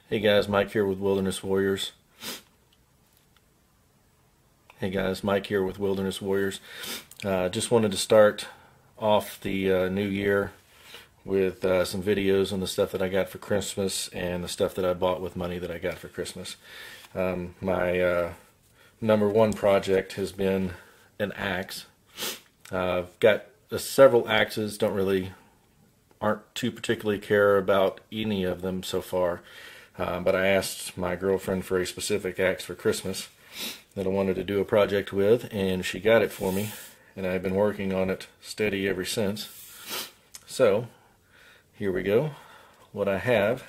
Hey guys, Mike here with Wilderness Warriors. Just wanted to start off the new year with some videos on the stuff that I got for Christmas and the stuff that I bought with money that I got for Christmas. My number one project has been an axe. I've got several axes, aren't too particularly care about any of them so far. But I asked my girlfriend for a specific axe for Christmas that I wanted to do a project with, and she got it for me, and I've been working on it steady ever since. So, here we go. What I have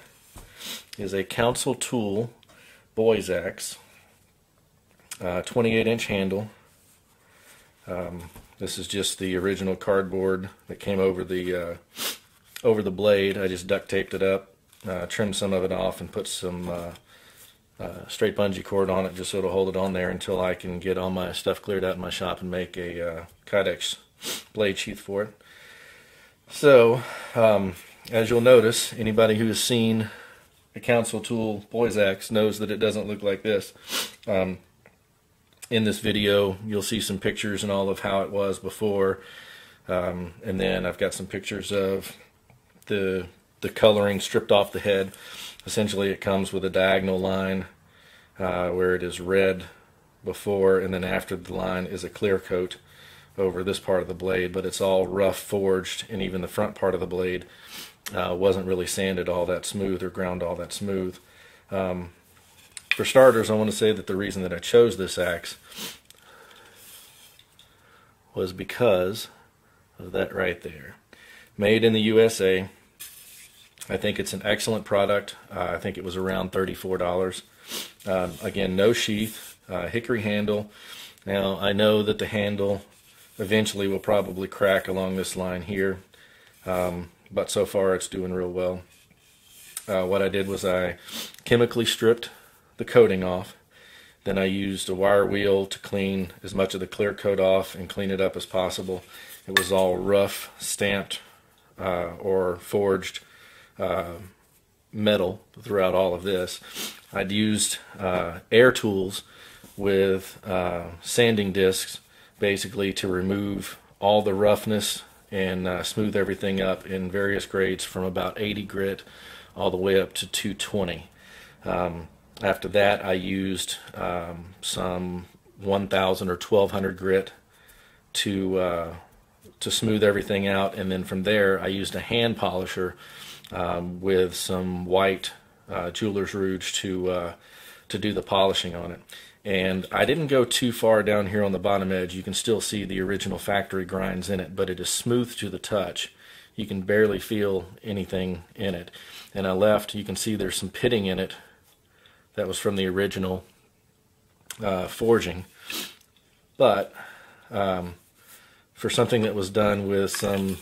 is a Council Tool boy's axe, 28-inch handle. This is just the original cardboard that came over the blade. I just duct taped it up. Trim some of it off and put some straight bungee cord on it just so it'll hold it on there until I can get all my stuff cleared out in my shop and make a Kydex blade sheath for it. So, as you'll notice, anybody who has seen a Council Tool boy's axe knows that it doesn't look like this. In this video, you'll see some pictures and all of how it was before, and then I've got some pictures of the coloring stripped off the head. Essentially it comes with a diagonal line where it is red before, and then after the line is a clear coat over this part of the blade, but it's all rough forged, and even the front part of the blade wasn't really sanded all that smooth or ground all that smooth. For starters, I want to say that the reason that I chose this axe was because of that right there. Made in the USA. I think it's an excellent product. I think it was around $34. Again, no sheath, hickory handle. Now, I know that the handle eventually will probably crack along this line here, but so far it's doing real well. What I did was I chemically stripped the coating off. Then I used a wire wheel to clean as much of the clear coat off and clean it up as possible. It was all rough, stamped, or forged metal throughout all of this. I'd used air tools with sanding discs basically to remove all the roughness and smooth everything up in various grades from about 80 grit all the way up to 220. After that, I used some 1000 or 1200 grit to smooth everything out, and then from there I used a hand polisher with some white jeweler's rouge to do the polishing on it. And I didn't go too far down here on the bottom edge. You can still see the original factory grinds in it, but it is smooth to the touch. You can barely feel anything in it. And I left, you can see there's some pitting in it that was from the original forging. But for something that was done with some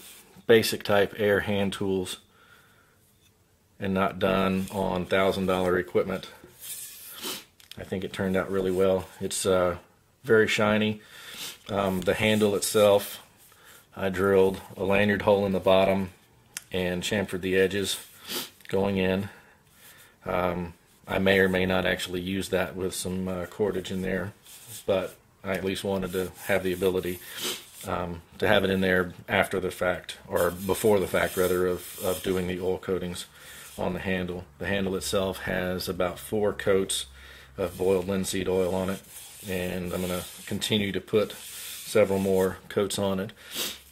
basic type air hand tools and not done on $1,000 equipment, I think it turned out really well. It's very shiny. The handle itself, I drilled a lanyard hole in the bottom and chamfered the edges going in. I may or may not actually use that with some cordage in there, but I at least wanted to have the ability to have it in there after the fact, or before the fact rather, of doing the oil coatings on the handle. The handle itself has about 4 coats of boiled linseed oil on it, and I'm going to continue to put several more coats on it.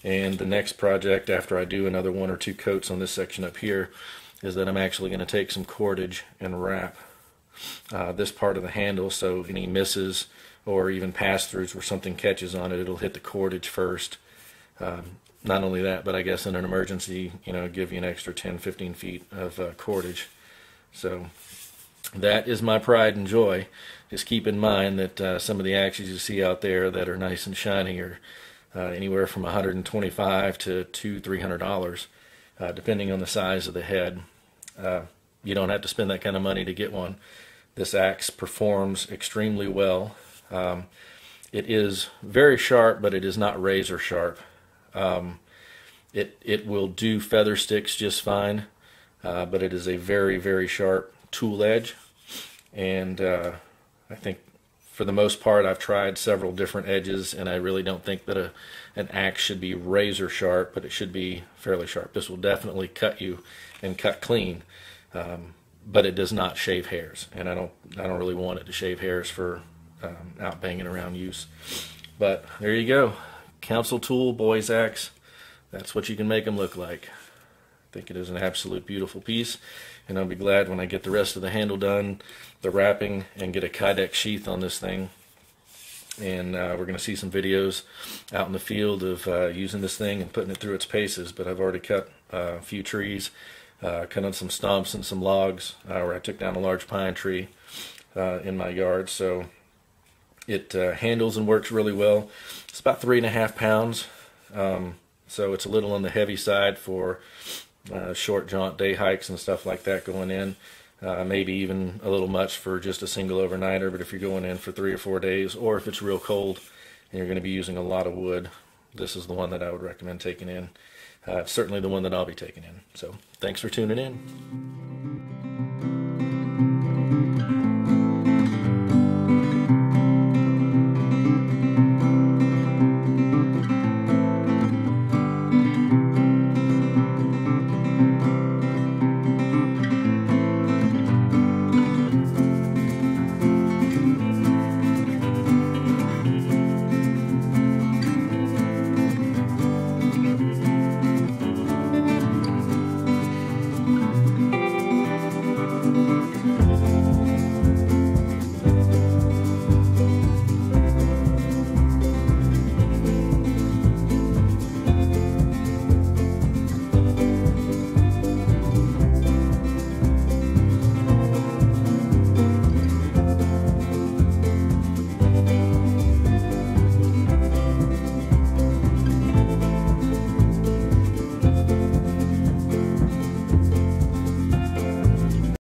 And the next project, after I do another 1 or 2 coats on this section up here, is that I'm actually going to take some cordage and wrap this part of the handle, so any misses or even pass-throughs where something catches on it, it'll hit the cordage first. Not only that, but I guess in an emergency, give you an extra 10-15 feet of cordage. So that is my pride and joy. Just keep in mind that some of the axes you see out there that are nice and shiny are anywhere from $125 to $200-300, depending on the size of the head. You don't have to spend that kind of money to get one. This axe performs extremely well. It is very sharp, but it is not razor sharp. It will do feather sticks just fine, but it is a very, very sharp tool edge, and I think for the most part I've tried several different edges, and I really don't think that an axe should be razor sharp, but it should be fairly sharp. This will definitely cut you and cut clean, but it does not shave hairs, and I don't really want it to shave hairs for out banging around use. But there you go, council tool, boys axe. That's what you can make them look like. I think it is an absolute beautiful piece, and I'll be glad when I get the rest of the handle done, the wrapping, and get a Kydex sheath on this thing. And we're going to see some videos out in the field of using this thing and putting it through its paces. But I've already cut a few trees, cut on some stumps and some logs where I took down a large pine tree in my yard. So it handles and works really well. It's about 3.5 pounds, so it's a little on the heavy side for short jaunt day hikes and stuff like that going in. Maybe even a little much for just a single overnighter, but if you're going in for 3 or 4 days, or if it's real cold and you're going to be using a lot of wood, this is the one that I would recommend taking in. It's certainly the one that I'll be taking in. So thanks for tuning in.